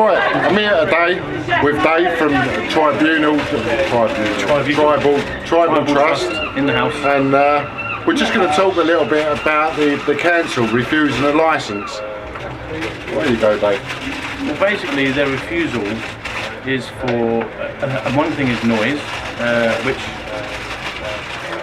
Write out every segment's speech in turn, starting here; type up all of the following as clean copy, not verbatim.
Right, I'm here today with Dave from Tribal Trust in the house, and we're just going to talk a little bit about the council refusing a licence. There you go, Dave. Well, basically their refusal is for one thing is noise, which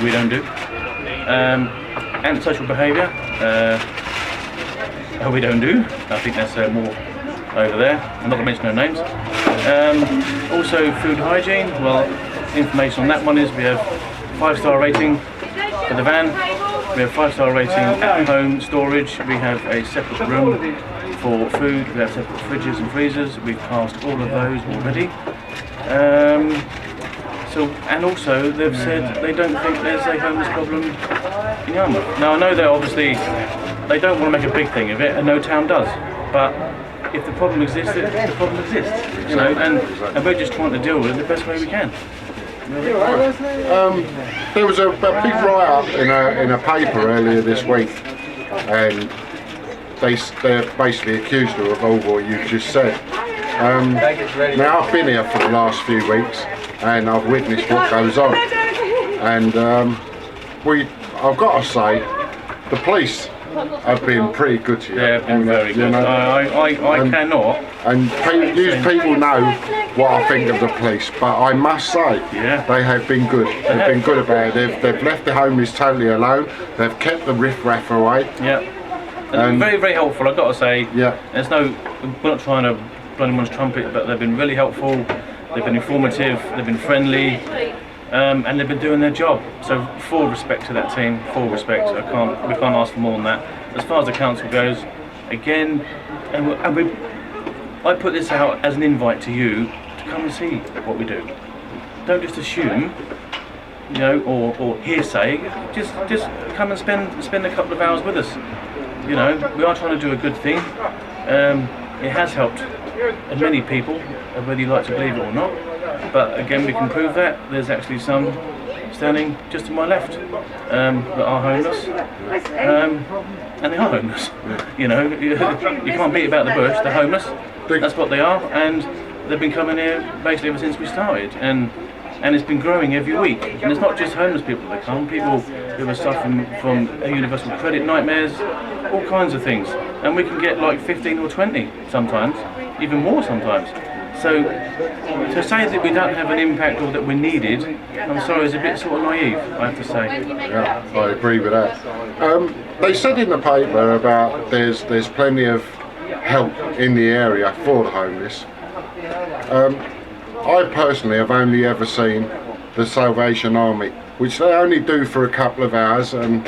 we don't do. Antisocial behaviour, we don't do. I think that's more over there. I'm not going to mention no names. Also food hygiene. Well, information on that one is we have 5-star rating for the van. We have 5-star rating at home storage. We have a separate room for food. We have separate fridges and freezers. We've passed all of those already. And also they've said they don't think there's a homeless problem in Yarmouth. Now I know that obviously they don't want to make a big thing of it, and no town does. But if the problem exists, the problem exists. You know, and we're just trying to deal with it the best way we can. There was a big write-up in a paper earlier this week, and they're basically accused her of all what you've just said. Now I've been here for the last few weeks, and I've witnessed what goes on, and I've got to say, the police have been pretty good to you. They have been very good. I cannot. And people know what I think of the police, but I must say, they have been good. They've been good about it. They've left the homeless totally alone. They've kept the riff-raff away. Yeah. And very, very helpful, I've got to say. Yeah. We're not trying to blow anyone's trumpet, but they've been really helpful. They've been informative. They've been friendly. And they've been doing their job. So full respect to that team, full respect. We can't ask for more than that. As far as the council goes, again, I put this out as an invite to you to come and see what we do. Don't just assume, you know, or hearsay. Just come and spend a couple of hours with us. You know, we are trying to do a good thing. It has helped many people, whether you like to believe it or not. But again, we can prove that. There's actually some standing just to my left that are homeless, and they are homeless. You know, you can't beat about the bush. They're homeless. That's what they are, and they've been coming here basically ever since we started, and it's been growing every week. And it's not just homeless people that come. People who are suffering from universal credit nightmares, all kinds of things, and we can get like 15 or 20 sometimes, even more sometimes. So to say that we don't have an impact or that we're needed, I'm sorry, is a bit sort of naive, I have to say. Yeah, I agree with that. They said in the paper about there's plenty of help in the area for the homeless. I personally have only ever seen the Salvation Army, which they only do for a couple of hours and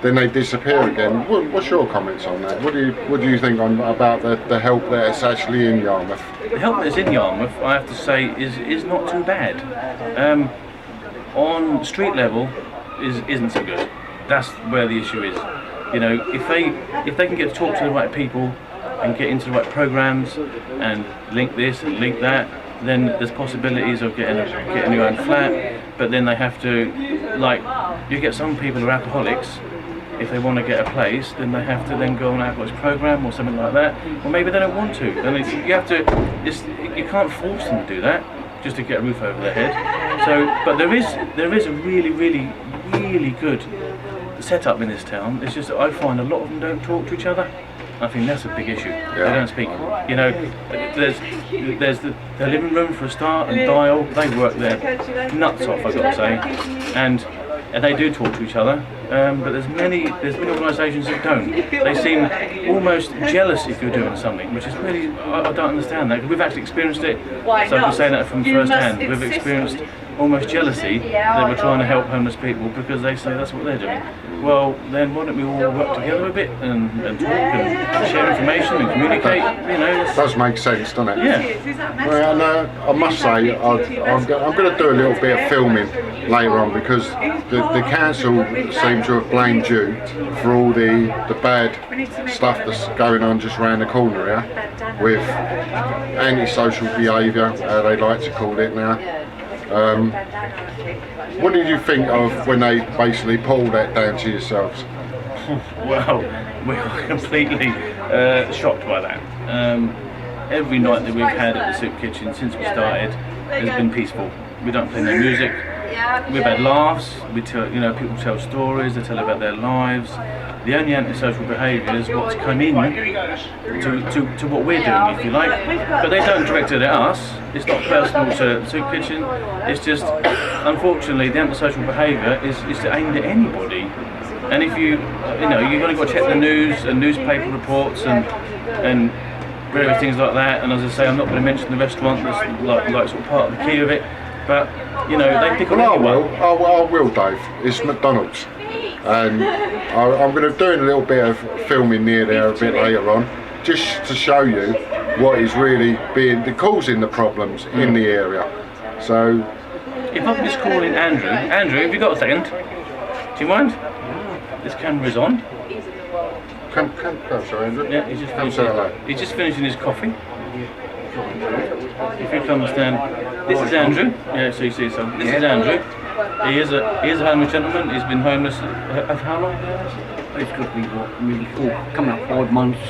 then they disappear again. What's your comments on that? What do you think about the help that's actually in Yarmouth? The help that's in Yarmouth, I have to say, is not too bad. On street level, isn't so good. That's where the issue is. You know, if they can get to talk to the right people and get into the right programs and link this and link that, then there's possibilities of getting your own flat. But then they have to, like, you get some people who are alcoholics. If they want to get a place, then they have to then go on an alcoholics program or something like that. Or maybe they don't want to. Then you can't force them to do that just to get a roof over their head. So, but there is a really, really, really good setup in this town. It's just that I find a lot of them don't talk to each other. I think that's a big issue. Yeah. They don't speak. You know, there's the living room for a start and dial. They work their nuts off, I've got to say, and they do talk to each other. But there's many organisations that don't. They seem almost jealous if you're doing something, which is really, I don't understand that. We've actually experienced it. So I can say that from first hand. We've experienced almost jealousy that we're trying to help homeless people because they say that's what they're doing. Well, then why don't we all work together a bit and talk and share information and communicate? You know, it does make sense, doesn't it? Yeah. Well, I must say, I'm going to do a little bit of filming later on because the council seem to have blamed you for all the bad stuff that's going on just around the corner here with antisocial behaviour, they like to call it now. What did you think of when they basically put all that down to yourselves? Well, we were completely shocked by that. every night that we've had at the soup kitchen since we started has been peaceful. We don't play no music. We've had laughs. We tell, people tell stories. They tell about their lives. The only antisocial behaviour is what's come in to what we're doing, if you like. But they don't direct it at us. It's not personal to the soup kitchen. It's just, unfortunately, the antisocial behaviour is aimed at anybody. And if you've only got to check the news and newspaper reports and various things like that. And as I say, I'm not going to mention the restaurant that's like sort of part of the key of it. But they pick on anyone. I will, Dave. It's McDonald's. And I'm going to be doing a little bit of filming near there a bit later on, just to show you what is really causing the problems in the area. So, if I can just call in Andrew. Andrew, have you got a second? Do you mind? This camera is on. Come, sorry, Andrew. Yeah, he's just finishing his coffee. If you can understand, this is Andrew. Yeah, so you see, so this is Andrew. He is a homeless gentleman. He's been homeless how long? It's got to be really coming up 5 months.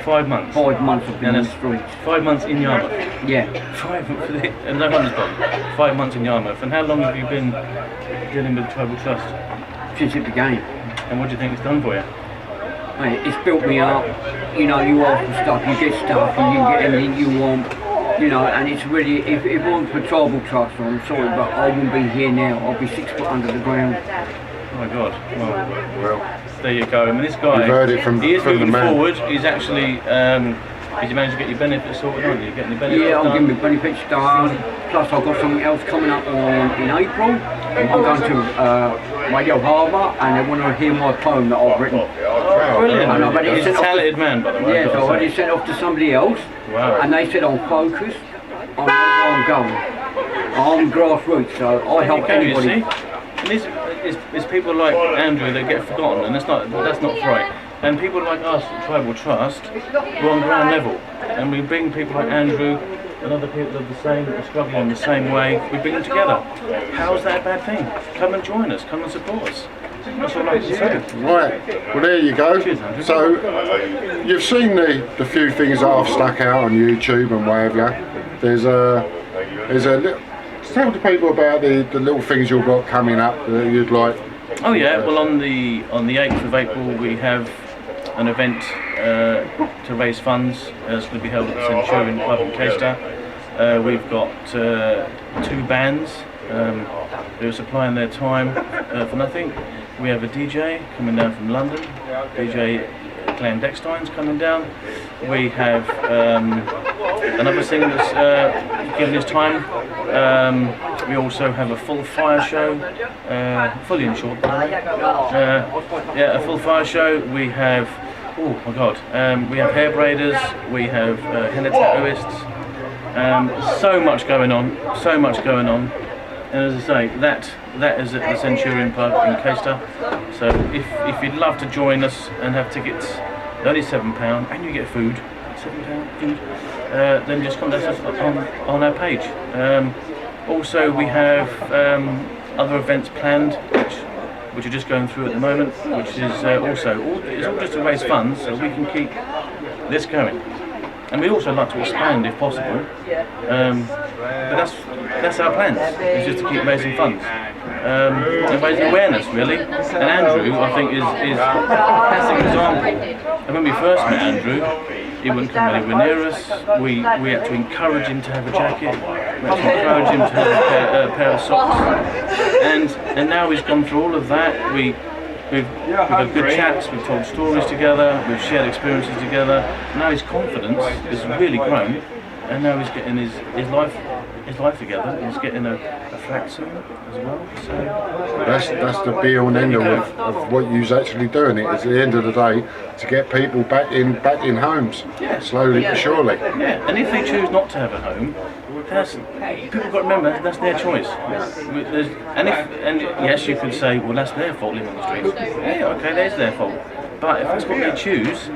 5 months. 5 months of being on the streets. 5 months in Yarmouth. Yeah. 5 months, and no homeless problem. 5 months in Yarmouth. And how long have you been dealing with Tribal Trust? Since it began. And what do you think it's done for you? Mate, it's built me up. You ask for stuff, you get stuff, and you get everything you want. And it's really, if it wasn't for Tribal Trust, I'm sorry, but I wouldn't be here now. I'd be 6 foot under the ground. Oh my God. Well, there you go. I mean, this guy, he is moving forward. He's actually, did you manage to get your benefits sorted, aren't you? Getting your benefits done? I'm getting my benefits done. Plus, I've got something else coming up in April. I'm going to Radio Harbour, and they want to hear my poem that I've written. Oh, brilliant. And He's a talented man, by the way. Yeah, so I've already sent off to somebody else. Wow. And they said I'm focused on where I'm going. I'm grassroots, so I help anybody. You see? And it's people like Andrew that get forgotten, and that's not right. And people like us at Tribal Trust, we're on ground level, and we bring people like Andrew and other people that are the same, that are struggling in the same way. We bring them together. How's that a bad thing? Come and join us. Come and support us. That's what I like to say. Right, well there you go. Cheers, Andrew. So, you've seen the few things that I've stuck out on YouTube and what have you. There's a little, tell the people about the little things you've got coming up that you'd like. Oh yeah, well on the 8th of April we have an event to raise funds. It's going to be held at the Centurion Pub in Caister. We've got 2 bands who are supplying their time for nothing. We have a DJ coming down from London, DJ Glenn Deckstein's coming down. We have another singer that's giving his time. We also have a full fire show, fully insured by the way. A full fire show. We have, oh my God, we have hair braiders, we have henna tattooists. So much going on, so much going on. And as I say, that is at the Centurion Pub in Caister. So if you'd love to join us and have tickets, they're only £7 and you get food, £7 food, then just contact us on our page. Also we have other events planned which are just going through at the moment, which is it's all just to raise funds so we can keep this going. And we also like to expand if possible, but that's our plans, is just to keep raising funds and raising awareness really. And Andrew, I think, is a classic example. And when we first met Andrew, he wouldn't come anywhere near us. We had to encourage him to have a jacket, we had to encourage him to have a pair of socks, and now he's gone through all of that. We've had good chats, we've told stories together, we've shared experiences together. Now his confidence has really grown, and now he's getting his life together. He's getting a flat soon as well. So that's the be all and end all of what you're actually doing. It is at the end of the day to get people back in homes, slowly but surely. Yeah, and if they choose not to have a home, people got to remember that's their choice. And yes, you could say, well, that's their fault living on the streets. Yeah, okay, that's their fault. But if that's what they choose,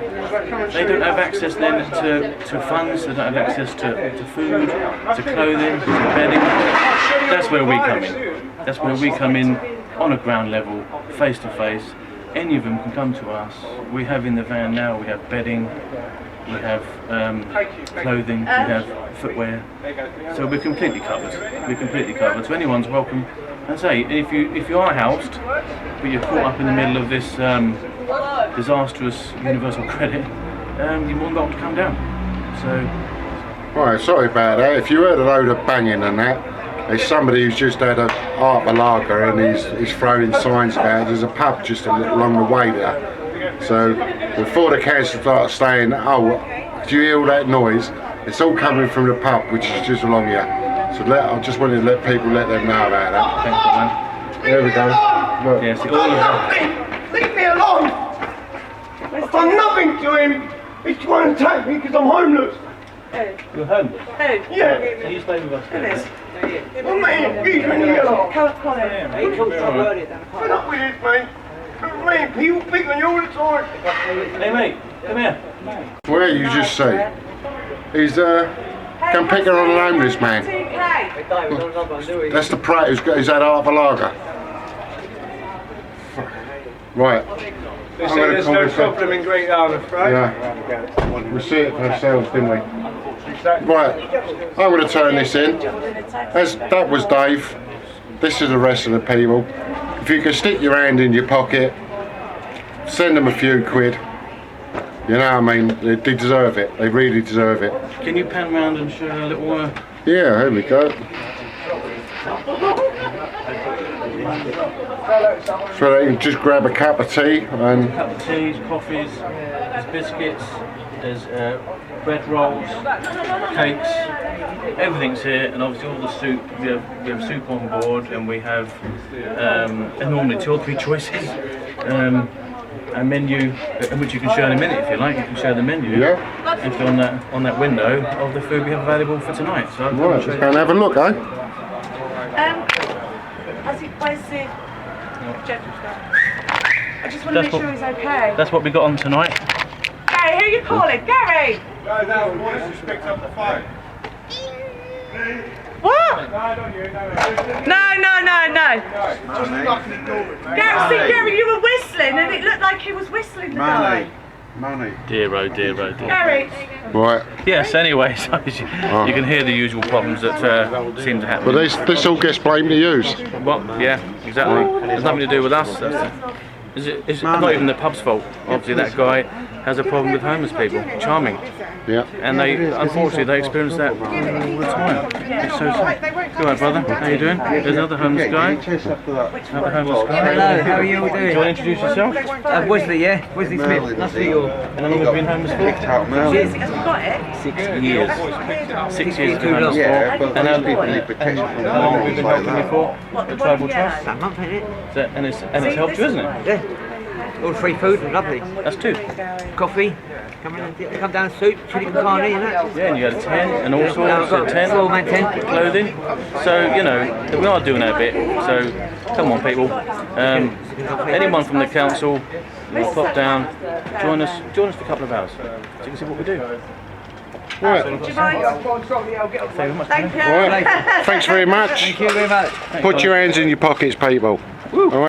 they don't have access then to funds, they don't have access to food, to clothing, to bedding. That's where we come in. That's where we come in on a ground level, face to face. Any of them can come to us. We have in the van now, we have bedding, we have clothing, we have footwear. So we're completely covered. We're completely covered. So anyone's welcome. And say, if you are housed, but you're caught up in the middle of this disastrous universal credit, you're more than welcome to come down. So. Right, sorry about that. If you heard a load of banging and that, there's somebody who's just had a half a lager and he's throwing signs about. There's a pub just along the way there. So before the council start saying, oh, do you hear all that noise? It's all coming from the pub, which is just along here. So I just wanted to let them know about that. Thanks, man. There we go. Look. Yeah, see, all of them. Leave me alone! I've done nothing to him. He's trying to take me because I'm homeless. You're homeless? Yeah. So you stay with us. Well, mate, he's in the yellow. Come on. Put up with this, mate. Mate, people pick on you all the time. Hey mate, come here. Where you just see, he's come picking on an homeless man. That's the prat who's had half a lager. Right. They say there's no problem in Great Yarmouth, right? Yeah. We see it for ourselves, didn't we? Right. I'm going to turn this in. That was Dave. This is the rest of the people. If you can stick your hand in your pocket, send them a few quid. You know what I mean? They deserve it. They really deserve it. Can you pan round and show a little... Yeah, here we go. So they can just grab a cup of tea and... cup of teas, coffees, there's biscuits, there's bread rolls, cakes, everything's here, and obviously all the soup. We have soup on board, and we have normally 2 or 3 choices. A menu, which you can show in a minute if you like. You can show the menu. Yeah. Actually on that window of the food we have available for tonight. So right, let's go and have a look, eh? Where's the gentleman? I just want to make sure he's okay. That's what we got on tonight. Gary, who are you calling? Gary! No, the boys just picked up the phone. What? No. Gary, Gary, you were whistling and it looked like he was whistling the guy. Money. Dear, oh dear. Gary. Right. Yes, anyway, so you can hear the usual problems that seem to happen. But this all gets blamed to you. Well, yeah, exactly. There's nothing to do with us. It's not even the pub's fault. Obviously that guy has a problem with homeless people. Charming. Yeah. And unfortunately they experience that all the time. It's so sad. Go on, brother. How you doing? There's another homeless guy. Another homeless guy. Hello, how are you all doing? Do you want to introduce yourself? Wesley, yeah? Wesley Smith. Nice to meet you all. And how long have you been homeless for? Has he got it? 6 years. 6 years Too long. yeah, but and how long have you been helping me for? The Tribal Trust? That month, ain't it? And it's helped you, isn't it? Yeah. All free food, lovely. That's 2. Coffee, come down soup, chili con carne and that. Yeah, and you had a 10 and all sorts of 10. All man 10. Clothing. So, you know, we are doing our bit. So, come on people. Anyone from the council, pop down, join us for a couple of hours so you can see what we do. Right. Do you mind? Thank you. Right. Thanks very much. Thank you very much. Put your hands in your pockets, people. All right.